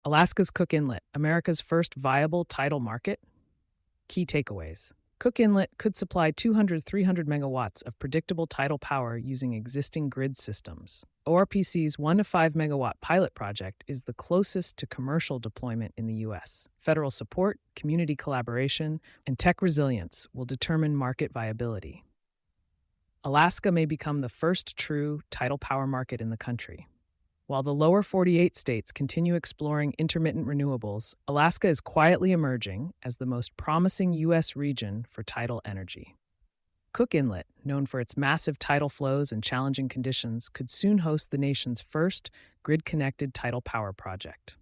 Alaska's Cook Inlet, America's first viable tidal market. Key takeaways. Cook Inlet could supply 200-300 megawatts of predictable tidal power using existing grid systems. ORPC's 1 to 5 megawatt pilot project is the closest to commercial deployment in the U.S. Federal support, community collaboration, and tech resilience will determine market viability. Alaska may become the first true tidal power market in the country. While the lower 48 states continue exploring intermittent renewables, Alaska is quietly emerging as the most promising U.S. region for tidal energy. Cook Inlet, known for its massive tidal flows and challenging conditions, could soon host the nation's first grid-connected tidal power project.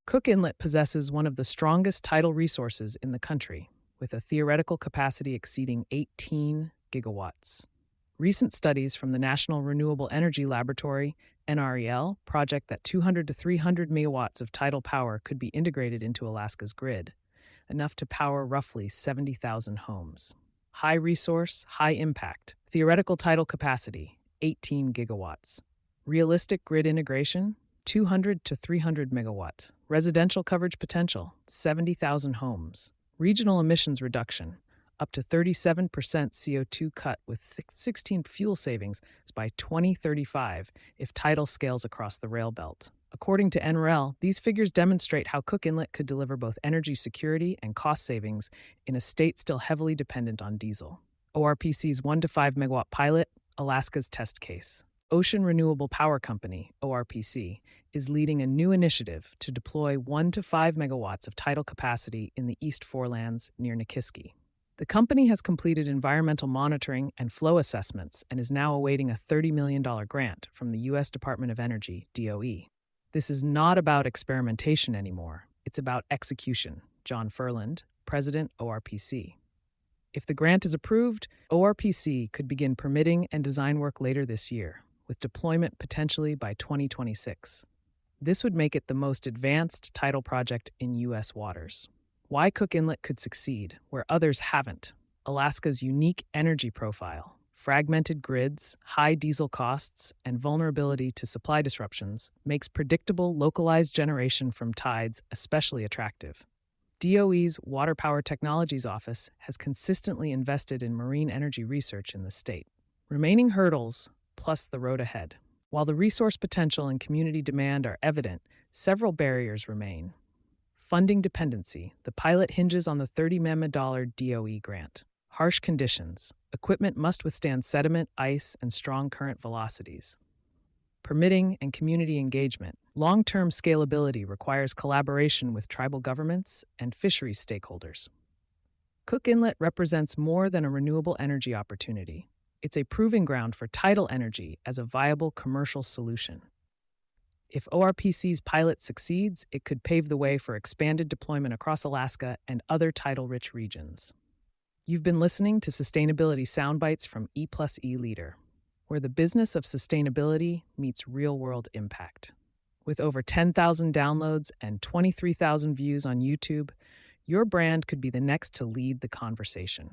Cook Inlet possesses one of the strongest tidal resources in the country, with a theoretical capacity exceeding 18 gigawatts. Recent studies from the National Renewable Energy Laboratory (NREL) project that 200 to 300 megawatts of tidal power could be integrated into Alaska's grid, enough to power roughly 70,000 homes. High resource, high impact. Theoretical tidal capacity, 18 gigawatts. Realistic grid integration, 200 to 300 megawatt. Residential coverage potential, 70,000 homes. Regional emissions reduction, up to 37% CO2 cut with 16 fuel savings by 2035 if tidal scales across the rail belt. According to NREL, these figures demonstrate how Cook Inlet could deliver both energy security and cost savings in a state still heavily dependent on diesel. ORPC's 1 to 5 megawatt pilot, Alaska's test case. Ocean Renewable Power Company, ORPC, is leading a new initiative to deploy 1 to 5 megawatts of tidal capacity in the East Forelands near Nikiski. The company has completed environmental monitoring and flow assessments and is now awaiting a $30 million grant from the U.S. Department of Energy, DOE. This is not about experimentation anymore. It's about execution. John Furland, President, ORPC. If the grant is approved, ORPC could begin permitting and design work later this year, with deployment potentially by 2026. This would make it the most advanced tidal project in U.S. waters. Why Cook Inlet could succeed where others haven't. Alaska's unique energy profile, fragmented grids, high diesel costs, and vulnerability to supply disruptions makes predictable, localized generation from tides especially attractive. DOE's Water Power Technologies Office has consistently invested in marine energy research in the state. Remaining hurdles, plus the road ahead. While the resource potential and community demand are evident, several barriers remain. Funding dependency. The pilot hinges on the $30 million DOE grant. Harsh conditions. Equipment must withstand sediment, ice, and strong current velocities. Permitting and community engagement. Long-term scalability requires collaboration with tribal governments and fisheries stakeholders. Cook Inlet represents more than a renewable energy opportunity. It's a proving ground for tidal energy as a viable commercial solution. If ORPC's pilot succeeds, it could pave the way for expanded deployment across Alaska and other tidal-rich regions. You've been listening to Sustainability Soundbites from E+E Leader, where the business of sustainability meets real-world impact. With over 10,000 downloads and 23,000 views on YouTube, your brand could be the next to lead the conversation.